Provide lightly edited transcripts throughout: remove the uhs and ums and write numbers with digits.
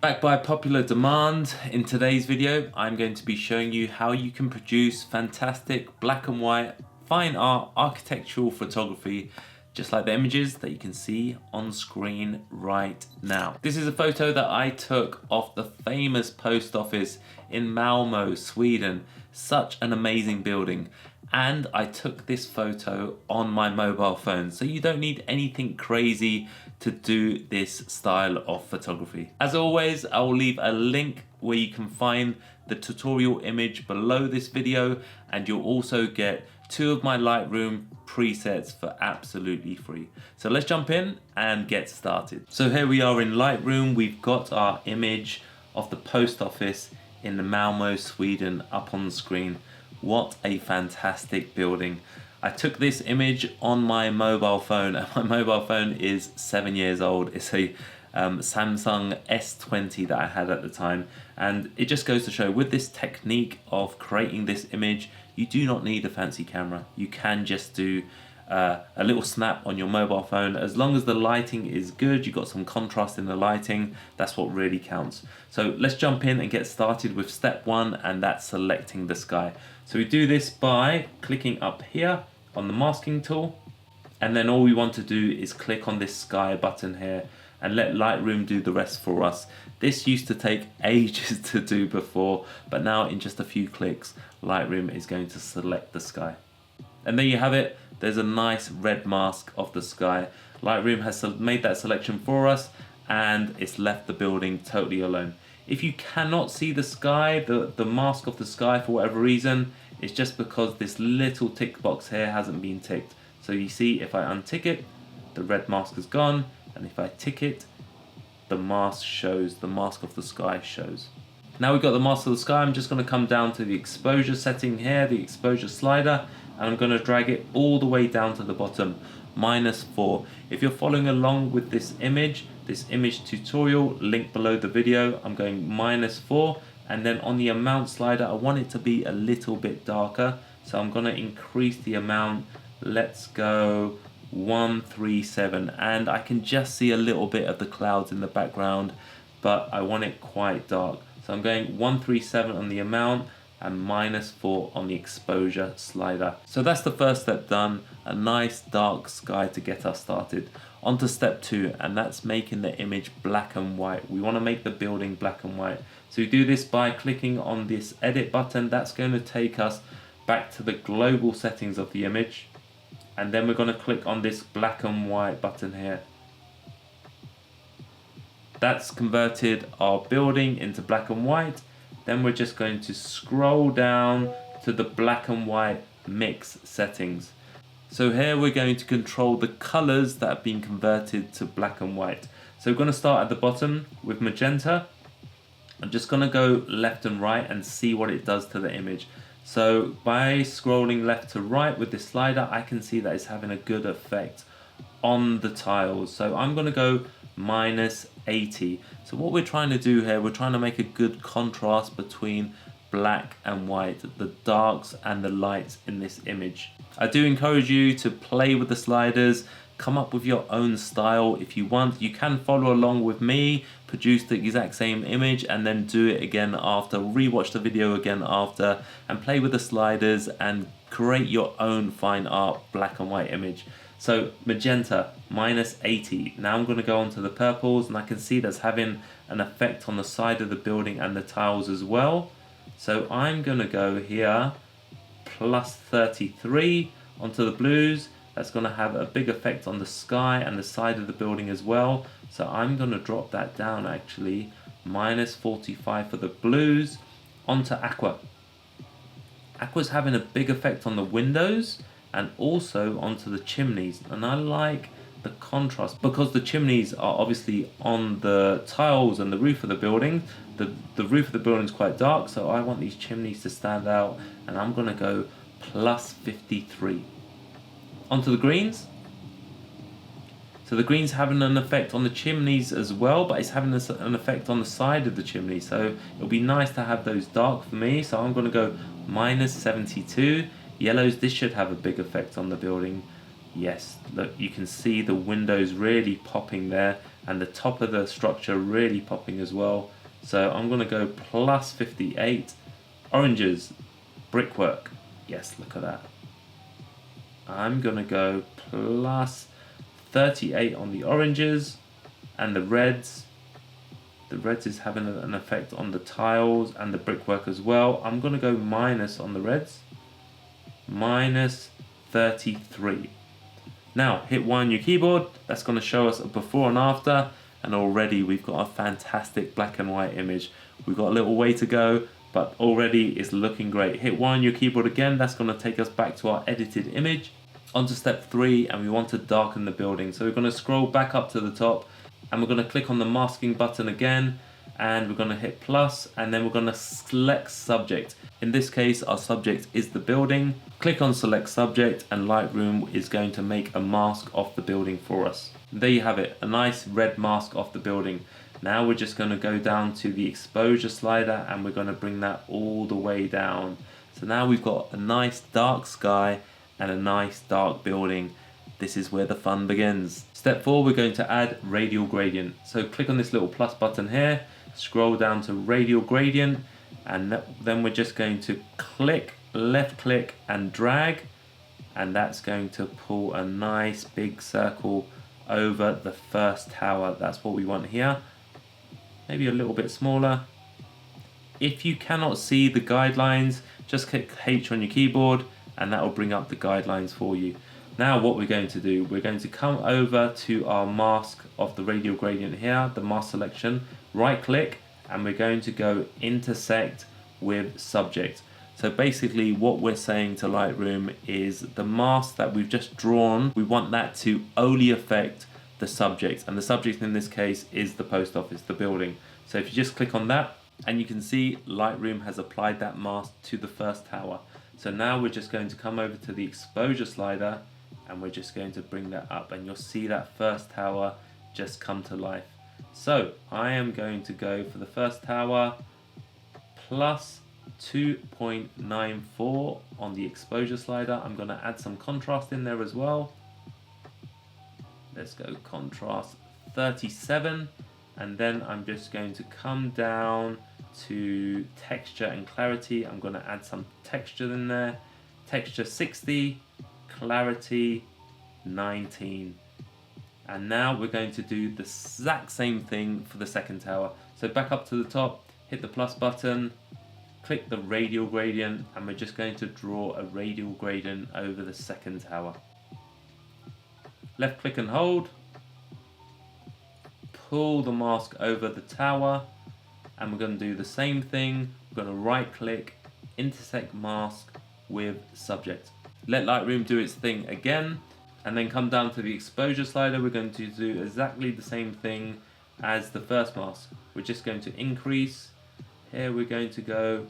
Backed by popular demand, in today's video I'm going to be showing you how you can produce fantastic black and white fine art architectural photography just like the images that you can see on screen right now. This is a photo that I took of the famous post office in Malmo, Sweden. Such an amazing building. And I took this photo on my mobile phone, so you don't need anything crazy to do this style of photography. As always, I will leave a link where you can find the tutorial image below this video, and you'll also get 2 of my Lightroom presets for absolutely free. So let's jump in and get started. So here we are in Lightroom. We've got our image of the post office in the Malmo, Sweden up on the screen. What a fantastic building. I took this image on my mobile phone, and my mobile phone is 7 years old. It's a Samsung S20 that I had at the time, and it just goes to show with this technique of creating this image, you do not need a fancy camera. You can just do a little snap on your mobile phone. As long as the lighting is good, you've got some contrast in the lighting, that's what really counts. So let's jump in and get started with step 1, and that's selecting the sky. So we do this by clicking up here on the masking tool, and then all we want to do is click on this sky button here and let Lightroom do the rest for us. This used to take ages to do before, but now in just a few clicks, Lightroom is going to select the sky. And there you have it. There's a nice red mask of the sky. Lightroom has made that selection for us, and it's left the building totally alone. If you cannot see the sky, the mask of the sky for whatever reason, it's just because this little tick box here hasn't been ticked. So you see, if I untick it, the red mask is gone, and if I tick it, the mask shows, the mask of the sky shows. Now we've got the mask of the sky, I'm just going to come down to the exposure setting here, the exposure slider, and I'm going to drag it all the way down to the bottom, -4. If you're following along with this image tutorial, link below the video, I'm going -4, and then on the amount slider, I want it to be a little bit darker, so I'm going to increase the amount. Let's go 137, and I can just see a little bit of the clouds in the background, but I want it quite dark. So I'm going 137 on the amount and -4 on the exposure slider. So that's the first step done, a nice dark sky to get us started. On to step 2, and that's making the image black and white. We want to make the building black and white. So we do this by clicking on this edit button. That's going to take us back to the global settings of the image. And then we're going to click on this black and white button here. That's converted our building into black and white. Then we're just going to scroll down to the black and white mix settings. So here we're going to control the colors that have been converted to black and white. So we're going to start at the bottom with magenta. I'm just going to go left and right and see what it does to the image. So by scrolling left to right with this slider, I can see that it's having a good effect on the tiles. So I'm going to go -80. So what we're trying to do here, we're trying to make a good contrast between black and white, the darks and the lights in this image. I do encourage you to play with the sliders, come up with your own style if you want. You can follow along with me, produce the exact same image and then do it again after, rewatch the video again after, and play with the sliders and create your own fine art black and white image. So magenta, -80. Now I'm going to go on to the purples, and I can see that's having an effect on the side of the building and the tiles as well. So I'm going to go here +33 onto the blues. That's going to have a big effect on the sky and the side of the building as well. So I'm going to drop that down actually, -45 for the blues, onto aqua. Aqua's having a big effect on the windows and also onto the chimneys, and I like the contrast because the chimneys are obviously on the tiles and the roof of the building. The roof of the building is quite dark, so I want these chimneys to stand out, and I'm going to go +53. Onto the greens. So the green's having an effect on the chimneys as well, but it's having an effect on the side of the chimney, so it'll be nice to have those dark for me. So I'm going to go -72. Yellows, this should have a big effect on the building. Yes, look, you can see the windows really popping there, and the top of the structure really popping as well. So I'm going to go plus 58. Oranges, brickwork. Yes, look at that. I'm going to go plus 38 on the oranges, and the reds. The reds is having an effect on the tiles and the brickwork as well. I'm going to go minus on the reds. Minus 33. Now hit Y on your keyboard. That's going to show us a before and after, and already we've got a fantastic black and white image. We've got a little way to go, but already it's looking great. Hit Y on your keyboard again. That's going to take us back to our edited image. On to step 3, and we want to darken the building. So we're going to scroll back up to the top, and we're going to click on the masking button again, and we're going to hit plus, and then we're going to select subject. In this case, our subject is the building. Click on select subject, and Lightroom is going to make a mask of the building for us. There you have it, a nice red mask of the building. Now we're just going to go down to the exposure slider, and we're going to bring that all the way down. So now we've got a nice dark sky and a nice dark building. This is where the fun begins. Step 4, we're going to add radial gradient. So click on this little plus button here, scroll down to radial gradient, and then we're just going to click, left click and drag, and that's going to pull a nice big circle over the first tower. That's what we want here. Maybe a little bit smaller. If you cannot see the guidelines, just click H on your keyboard, and that will bring up the guidelines for you. Now what we're going to do, we're going to come over to our mask of the radial gradient here, the mask selection, right click, and we're going to go intersect with subject. So basically what we're saying to Lightroom is the mask that we've just drawn, we want that to only affect the subject, and the subject in this case is the post office, the building. So if you just click on that, and you can see Lightroom has applied that mask to the first tower. So now we're just going to come over to the exposure slider, and we're just going to bring that up, and you'll see that first tower just come to life. So I am going to go for the first tower plus 2.94 on the exposure slider. I'm going to add some contrast in there as well. Let's go contrast 37, and then I'm just going to come down to texture and clarity. I'm going to add some texture in there. Texture 60, clarity 19. And now we're going to do the exact same thing for the second tower. So back up to the top, hit the plus button, click the radial gradient, and we're just going to draw a radial gradient over the second tower. Left click and hold, pull the mask over the tower, and we're going to do the same thing. We're going to right click, intersect mask with subject. Let Lightroom do its thing again, and then come down to the exposure slider. We're going to do exactly the same thing as the first mask. We're just going to increase. Here we're going to go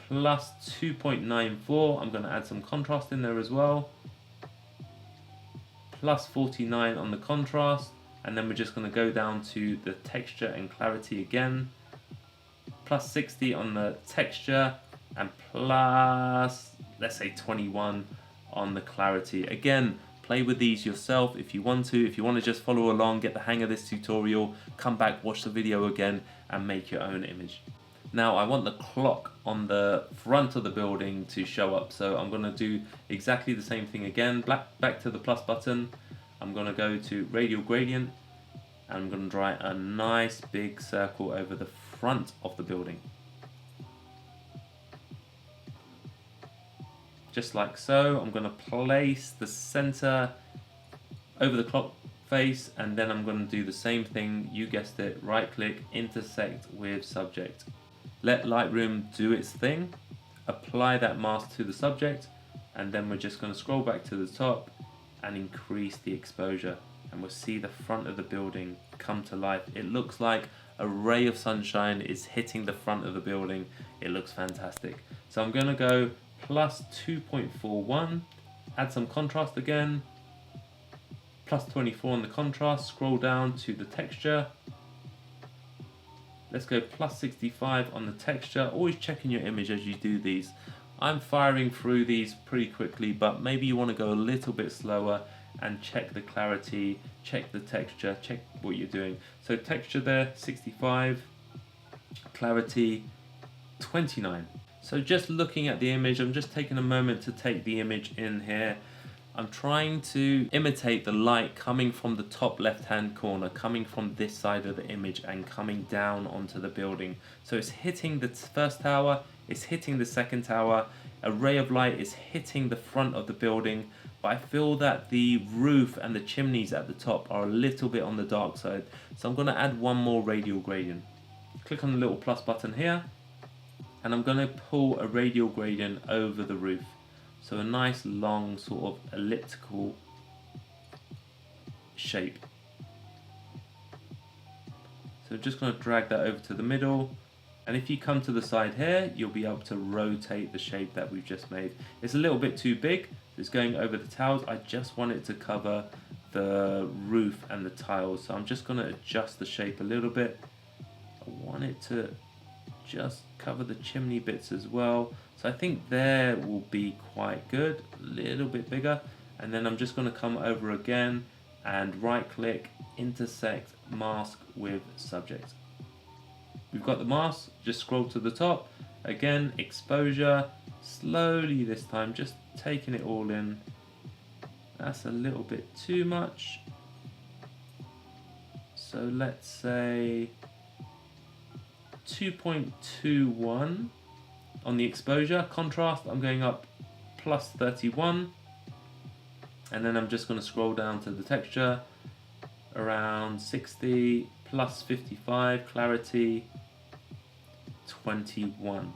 plus 2.94. I'm going to add some contrast in there as well. Plus 49 on the contrast, and then we're just going to go down to the texture and clarity again. Plus 60 on the texture, and plus, let's say 21 on the clarity. Again, play with these yourself if you want to. If you want to just follow along, get the hang of this tutorial, come back, watch the video again, and make your own image. Now I want the clock on the front of the building to show up, so I'm going to do exactly the same thing again. Back to the plus button, I'm going to go to radial gradient, and I'm going to draw a nice big circle over the front of the building. Just like so. I'm going to place the center over the clock face, and then I'm going to do the same thing, you guessed it, right click, intersect with subject. Let Lightroom do its thing, apply that mask to the subject, and then we're just going to scroll back to the top and increase the exposure, and we'll see the front of the building come to life. It looks like a ray of sunshine is hitting the front of the building. It looks fantastic. So I'm going to go plus 2.41, add some contrast again, plus 24 on the contrast, scroll down to the texture. Let's go plus 65 on the texture. Always checking your image as you do these. I'm firing through these pretty quickly, but maybe you want to go a little bit slower and check the clarity, check the texture, check what you're doing. So texture there, 65, clarity, 29. So just looking at the image, I'm just taking a moment to take the image in here. I'm trying to imitate the light coming from the top left-hand corner, coming from this side of the image and coming down onto the building. So it's hitting the first tower, it's hitting the second tower, a ray of light is hitting the front of the building, but I feel that the roof and the chimneys at the top are a little bit on the dark side. So I'm going to add one more radial gradient. Click on the little plus button here, and I'm going to pull a radial gradient over the roof. So a nice long sort of elliptical shape. So I'm just going to drag that over to the middle, and if you come to the side here, you'll be able to rotate the shape that we've just made. It's a little bit too big, it's going over the tiles. I just want it to cover the roof and the tiles, so I'm just going to adjust the shape a little bit. I want it to just cover the chimney bits as well. So I think there will be quite good, a little bit bigger. And then I'm just going to come over again and right click, intersect mask with subject. We've got the mask, just scroll to the top. Again, exposure, slowly this time, just taking it all in. That's a little bit too much. So let's say 2.21 on the exposure. Contrast, I'm going up plus 31, and then I'm just going to scroll down to the texture around 60, plus 55, clarity 21.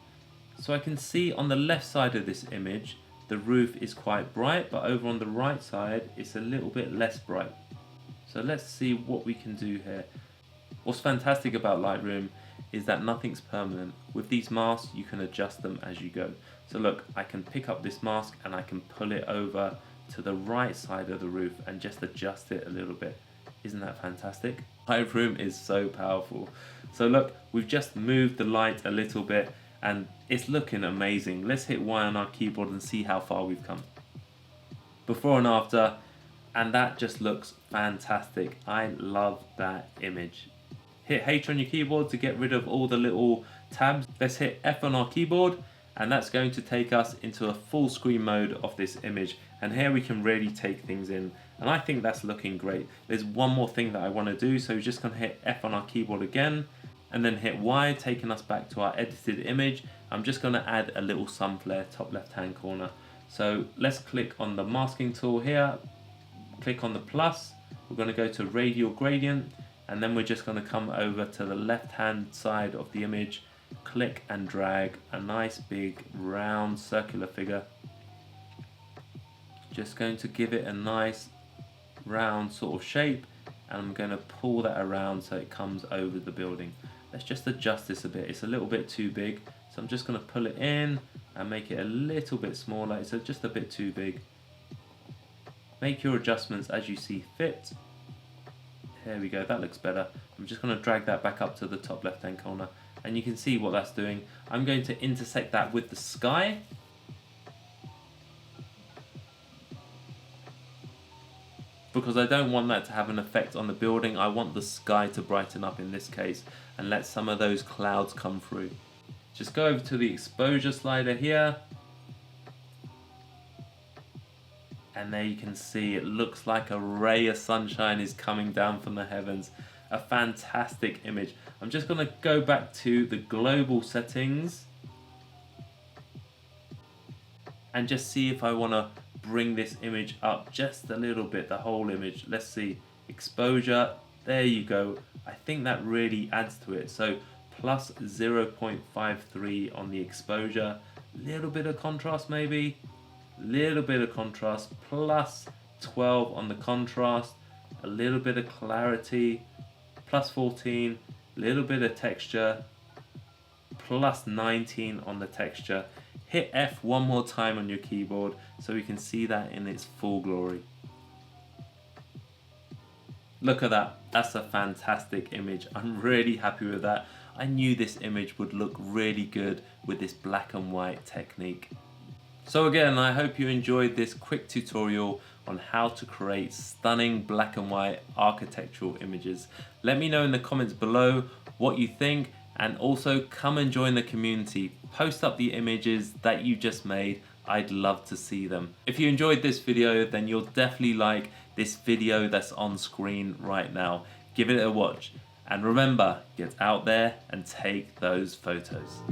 So I can see on the left side of this image the roof is quite bright, but over on the right side it's a little bit less bright. So let's see what we can do here. What's fantastic about Lightroom is that nothing's permanent. With these masks, you can adjust them as you go. So look, I can pick up this mask and I can pull it over to the right side of the roof and just adjust it a little bit. Isn't that fantastic? Lightroom is so powerful. So look, we've just moved the light a little bit and it's looking amazing. Let's hit Y on our keyboard and see how far we've come. Before and after, and that just looks fantastic. I love that image. Hit H on your keyboard to get rid of all the little tabs. Let's hit F on our keyboard, and that's going to take us into a full screen mode of this image. And here we can really take things in. And I think that's looking great. There's one more thing that I want to do. So we're just going to hit F on our keyboard again, and then hit Y, taking us back to our edited image. I'm just going to add a little sun flare top left hand corner. So let's click on the masking tool here, click on the plus, we're going to go to radial gradient, and then we're just going to come over to the left hand side of the image, click and drag a nice big round circular figure. Just going to give it a nice round sort of shape, and I'm going to pull that around so it comes over the building. Let's just adjust this a bit. It's a little bit too big, so I'm just going to pull it in and make it a little bit smaller. It's just a bit too big. Make your adjustments as you see fit. There we go, that looks better. I'm just going to drag that back up to the top left hand corner, and you can see what that's doing. I'm going to intersect that with the sky. Because I don't want that to have an effect on the building. I want the sky to brighten up in this case and let some of those clouds come through. Just go over to the exposure slider here, and there you can see it looks like a ray of sunshine is coming down from the heavens. A fantastic image. I'm just going to go back to the global settings and just see if I want to bring this image up just a little bit, the whole image. Let's see, exposure, there you go. I think that really adds to it. So plus 0.53 on the exposure, little bit of contrast maybe, little bit of contrast, plus 12 on the contrast, a little bit of clarity, plus 14, little bit of texture, plus 19 on the texture. Hit F one more time on your keyboard so we can see that in its full glory. Look at that, that's a fantastic image. I'm really happy with that. I knew this image would look really good with this black and white technique. So again, I hope you enjoyed this quick tutorial on how to create stunning black and white architectural images. Let me know in the comments below what you think, and also come and join the community. Post up the images that you just made. I'd love to see them. If you enjoyed this video, then you'll definitely like this video that's on screen right now. Give it a watch. And remember, get out there and take those photos.